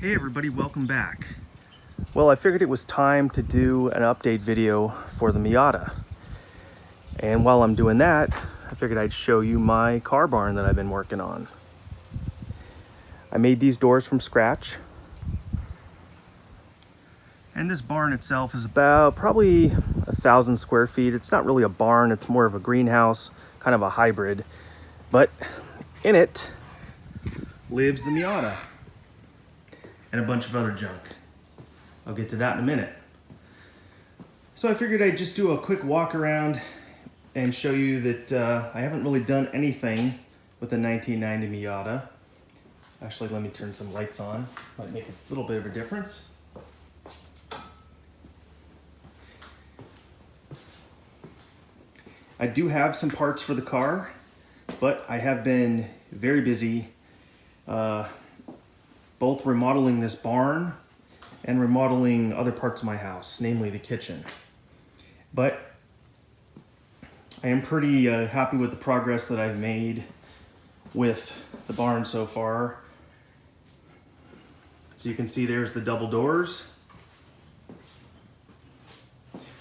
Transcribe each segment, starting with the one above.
Hey everybody, welcome back. Well, I figured it was time to do an update video for the Miata. And while I'm doing that, I figured I'd show you my car barn that I've been working on. I made these doors from scratch. And this barn itself is about probably 1,000 square feet. It's not really a barn, it's more of a greenhouse, kind of a hybrid. But in it lives the Miata and a bunch of other junk. I'll get to that in a minute. So I figured I'd just do a quick walk around and show you that I haven't really done anything with the 1990 Miata. Actually, let me turn some lights on. Might make a little bit of a difference. I do have some parts for the car, but I have been very busy both remodeling this barn and remodeling other parts of my house, namely the kitchen. But I am pretty happy with the progress that I've made with the barn so far. So you can see there's the double doors.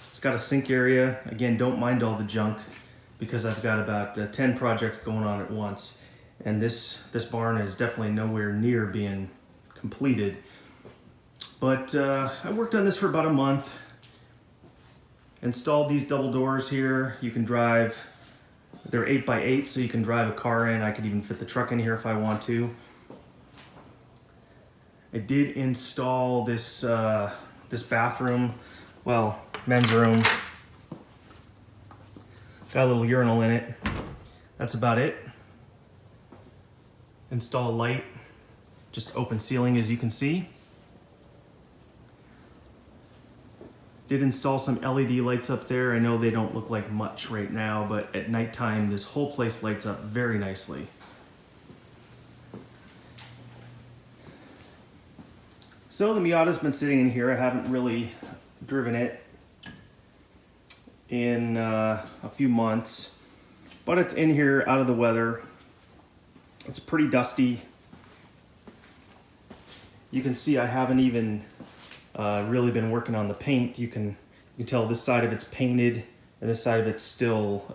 It's got a sink area. Again, don't mind all the junk because I've got about 10 projects going on at once. And this barn is definitely nowhere near being completed. But I worked on this for about a month. Installed these double doors here. You can drive, they're 8x8, so you can drive a car in. I could even fit the truck in here if I want to. I did install this this bathroom, well, men's room. Got a little urinal in it. That's about it. Install a light, just open ceiling as you can see. Did install some LED lights up there. I know they don't look like much right now, but at nighttime this whole place lights up very nicely. So the Miata's been sitting in here. I haven't really driven it in a few months, but it's in here out of the weather. It's pretty dusty. You can see I haven't even really been working on the paint. You can tell this side of it's painted and this side of it's still,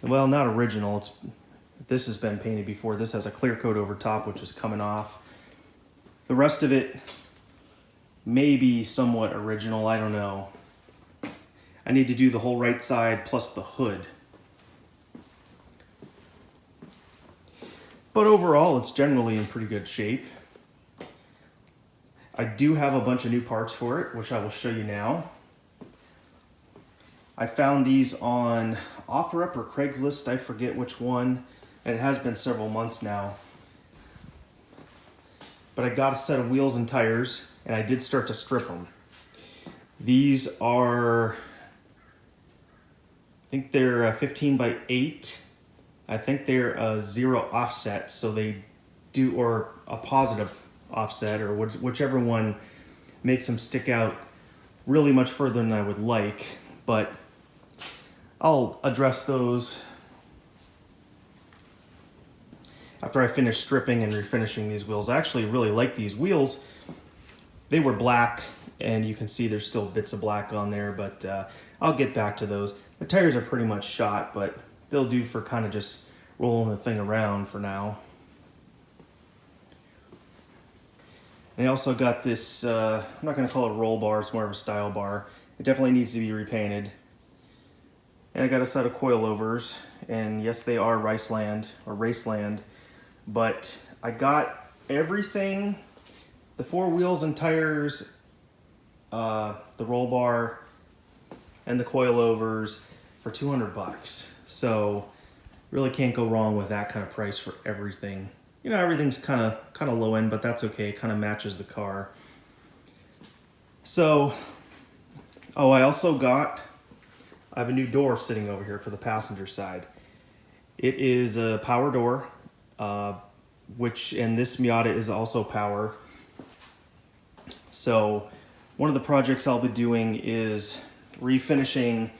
well, not original. This has been painted before. This has a clear coat over top, which is coming off. The rest of it may be somewhat original, I don't know. I need to do the whole right side plus the hood. But overall, it's generally in pretty good shape. I do have a bunch of new parts for it, which I will show you now. I found these on OfferUp or Craigslist, I forget which one, and it has been several months now. But I got a set of wheels and tires, and I did start to strip them. These are, I think they're 15x8. I think they're a 0 offset, so they do, or a positive offset, or whichever one makes them stick out really much further than I would like, but I'll address those after I finish stripping and refinishing these wheels. I actually really like these wheels. They were black, and you can see there's still bits of black on there, but I'll get back to those. The tires are pretty much shot, but they'll do for kind of just rolling the thing around for now. And I also got this, I'm not going to call it a roll bar, it's more of a style bar. It definitely needs to be repainted. And I got a set of coilovers, and yes, they are Raceland, but I got everything, the 4 wheels and tires, the roll bar, and the coilovers for 200 bucks. So really can't go wrong with that kind of price for everything. You know, everything's kind of low end, but that's okay. It kind of matches the car. So, oh, I have a new door sitting over here for the passenger side. It is a power door, which, and this Miata is also power. So one of the projects I'll be doing is refinishing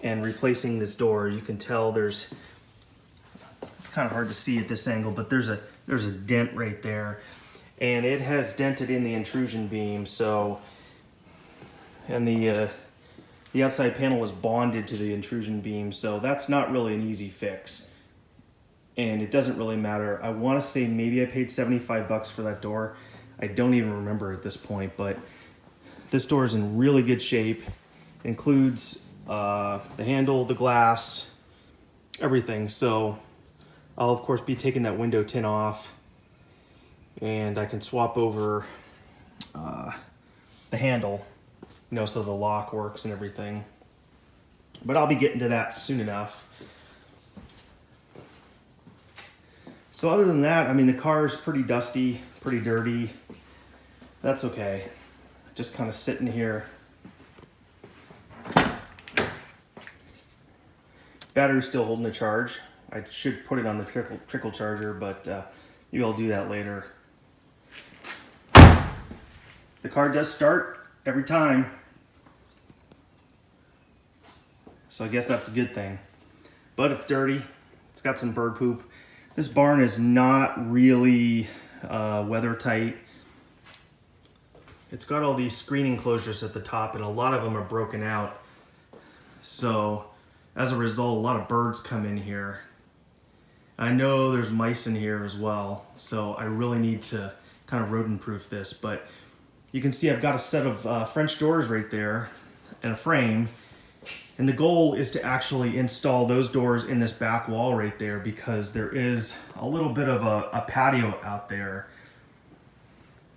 and replacing this door. You can tell it's kind of hard to see at this angle, but there's a dent right there. and it has dented in the intrusion beam. So, and the outside panel was bonded to the intrusion beam, so that's not really an easy fix. And it doesn't really matter. I want to say maybe I paid 75 bucks for that door. I don't even remember at this point, but this door is in really good shape. It includes the handle, the glass, everything. So I'll of course be taking that window tin off, and I can swap over the handle, you know, so the lock works and everything. But I'll be getting to that soon enough. So other than that, I mean, the car is pretty dusty, pretty dirty. That's okay. Just kind of sitting here. Battery's still holding a charge. I should put it on the trickle charger, but maybe I'll do that later. The car does start every time, so I guess that's a good thing. But it's dirty. It's got some bird poop. This barn is not really weather tight. It's got all these screen enclosures at the top, and a lot of them are broken out. So as a result, a lot of birds come in here. I know there's mice in here as well, so I really need to kind of rodent proof this. But you can see I've got a set of French doors right there and a frame. And the goal is to actually install those doors in this back wall right there, because there is a little bit of a patio out there.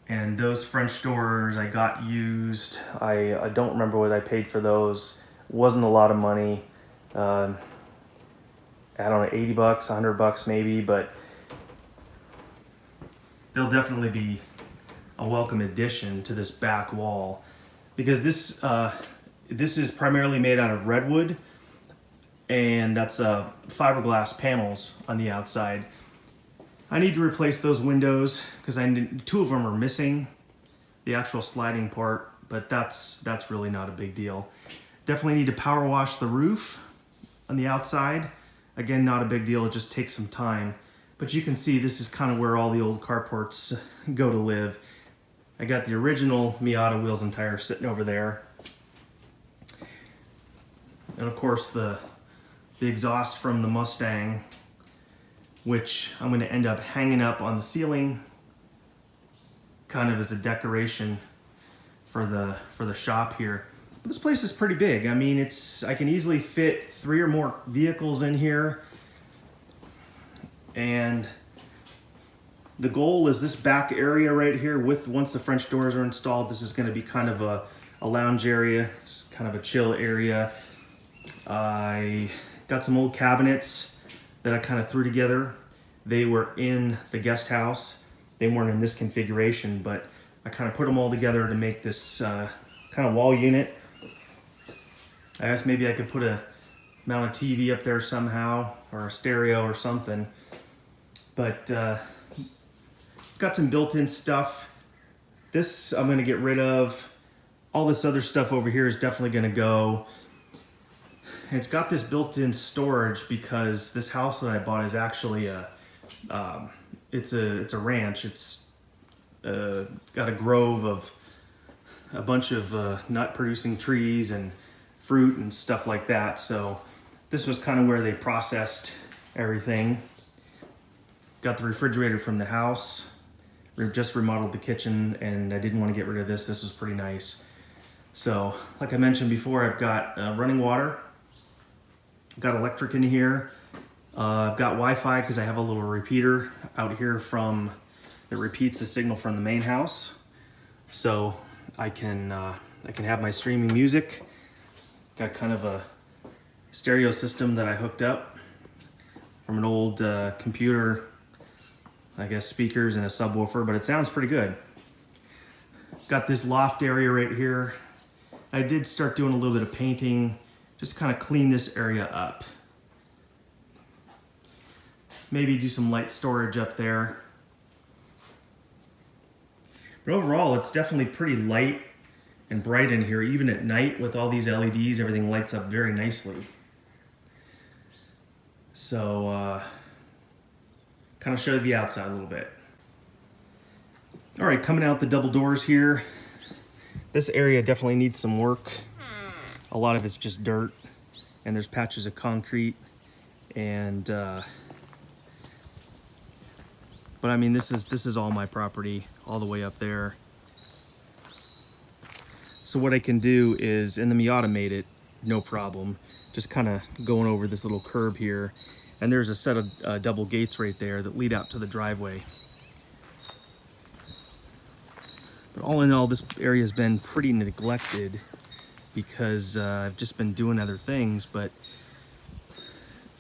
And those French doors I got used. I don't remember what I paid for those. It wasn't a lot of money. I don't know, 80 bucks, 100 bucks maybe, but they'll definitely be a welcome addition to this back wall, because this is primarily made out of redwood, and that's fiberglass panels on the outside. I need to replace those windows because two of them are missing the actual sliding part, but that's really not a big deal. Definitely need to power wash the roof on the outside. Again, not a big deal, it just takes some time. But you can see this is kind of where all the old carports go to live. I got the original Miata wheels and tires sitting over there. And of course the exhaust from the Mustang, which I'm going to end up hanging up on the ceiling kind of as a decoration for the shop here. But this place is pretty big. I mean, I can easily fit 3 or more vehicles in here. And the goal is this back area right here, once the French doors are installed, this is going to be kind of a lounge area, just kind of a chill area. I got some old cabinets that I kind of threw together. They were in the guest house. They weren't in this configuration, but I kind of put them all together to make this kind of wall unit. I asked maybe I could mount a TV up there somehow, or a stereo or something. But got some built-in stuff. This I'm gonna get rid of. All this other stuff over here is definitely gonna go. And it's got this built-in storage because this house that I bought is actually it's a ranch. It's got a grove of a bunch of nut-producing trees and fruit and stuff like that. So this was kind of where they processed everything. Got the refrigerator from the house. We just remodeled the kitchen, and I didn't want to get rid of this. This was pretty nice. So, like I mentioned before, I've got running water. Got electric in here. I've got Wi-Fi because I have a little repeater out here that repeats the signal from the main house. So I can have my streaming music. Got kind of a stereo system that I hooked up from an old computer, I guess speakers and a subwoofer, but it sounds pretty good. Got this loft area right here. I did start doing a little bit of painting, just kind of clean this area up. Maybe do some light storage up there. But overall, it's definitely pretty light and bright in here. Even at night with all these LEDs, everything lights up very nicely. So, kind of show you the outside a little bit. All right, coming out the double doors here. This area definitely needs some work. A lot of it's just dirt, and there's patches of concrete, and but I mean, this is all my property, all the way up there. So what I can do is, and the Miata made it no problem, just kind of going over this little curb here, and there's a set of double gates right there that lead out to the driveway. But all in all, this area has been pretty neglected because I've just been doing other things, but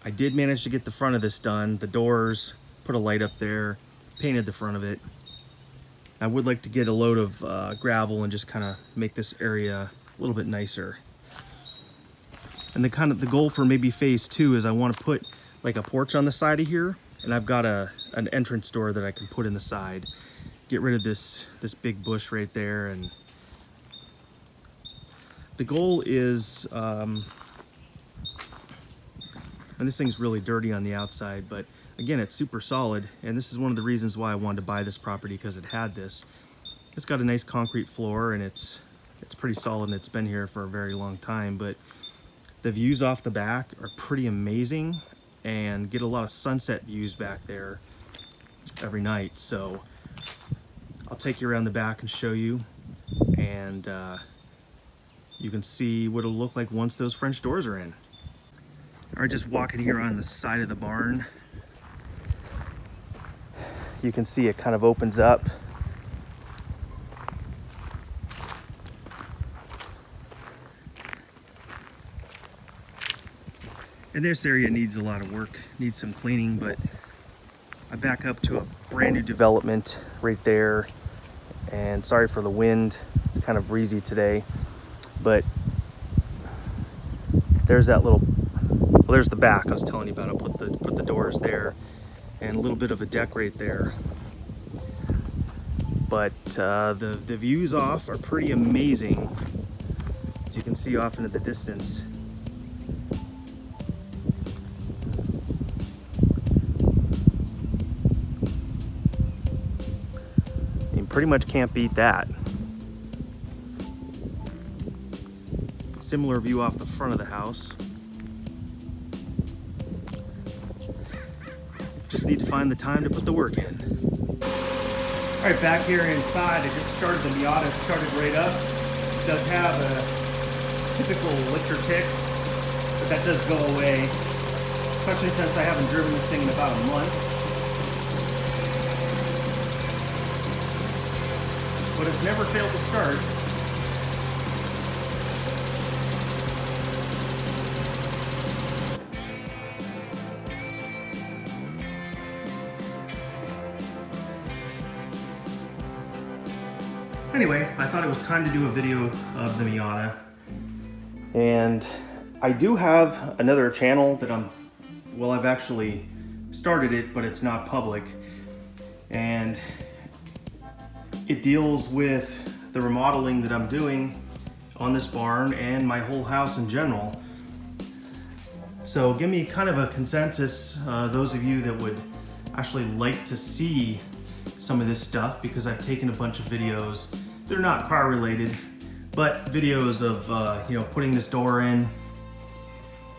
I did manage to get the front of this done, the doors, put a light up there, painted the front of it. I would like to get a load of gravel and just kind of make this area a little bit nicer. And the goal for maybe phase 2 is I want to put like a porch on the side of here, and I've got an entrance door that I can put in the side. Get rid of this big bush right there, and the goal is, and this thing's really dirty on the outside, but again, it's super solid, and this is one of the reasons why I wanted to buy this property, because it had this. It's got a nice concrete floor, and it's pretty solid, and it's been here for a very long time, but the views off the back are pretty amazing, and get a lot of sunset views back there every night. So I'll take you around the back and show you, and you can see what it'll look like once those French doors are in. All right, just walking here on the side of the barn. You can see it kind of opens up. And this area needs a lot of work, needs some cleaning, but I back up to a brand new development right there. And sorry for the wind, it's kind of breezy today, but there's that little, well, there's the back I was telling you about. I'll put the doors there, and a little bit of a deck right there. But the views off are pretty amazing, as you can see off into the distance. You pretty much can't beat that. Similar view off the front of the house. Just need to find the time to put the work in. All right, back here inside, I just started the Miata. It started right up. It does have a typical lifter tick, but that does go away, especially since I haven't driven this thing in about a month. But it's never failed to start. Anyway, I thought it was time to do a video of the Miata. And I do have another channel that I've actually started it, but it's not public. And it deals with the remodeling that I'm doing on this barn and my whole house in general. So give me kind of a consensus, those of you that would actually like to see some of this stuff, because I've taken a bunch of videos. They're not car related, but videos of putting this door in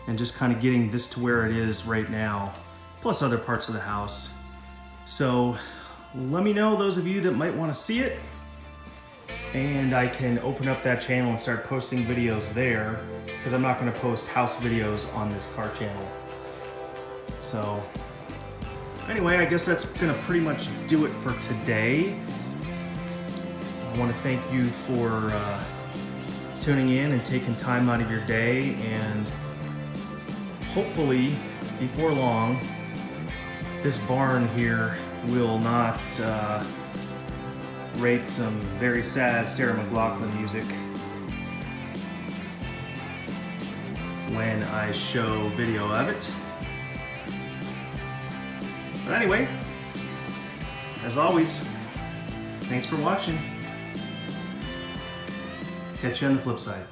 and just kind of getting this to where it is right now, plus other parts of the house. So let me know, those of you that might want to see it, and I can open up that channel and start posting videos there, because I'm not going to post house videos on this car channel. So anyway, I guess that's going to pretty much do it for today. I want to thank you for tuning in and taking time out of your day, and hopefully before long this barn here will not rate some very sad Sarah McLachlan music when I show video of it. But anyway, as always, thanks for watching. Catch you on the flip side.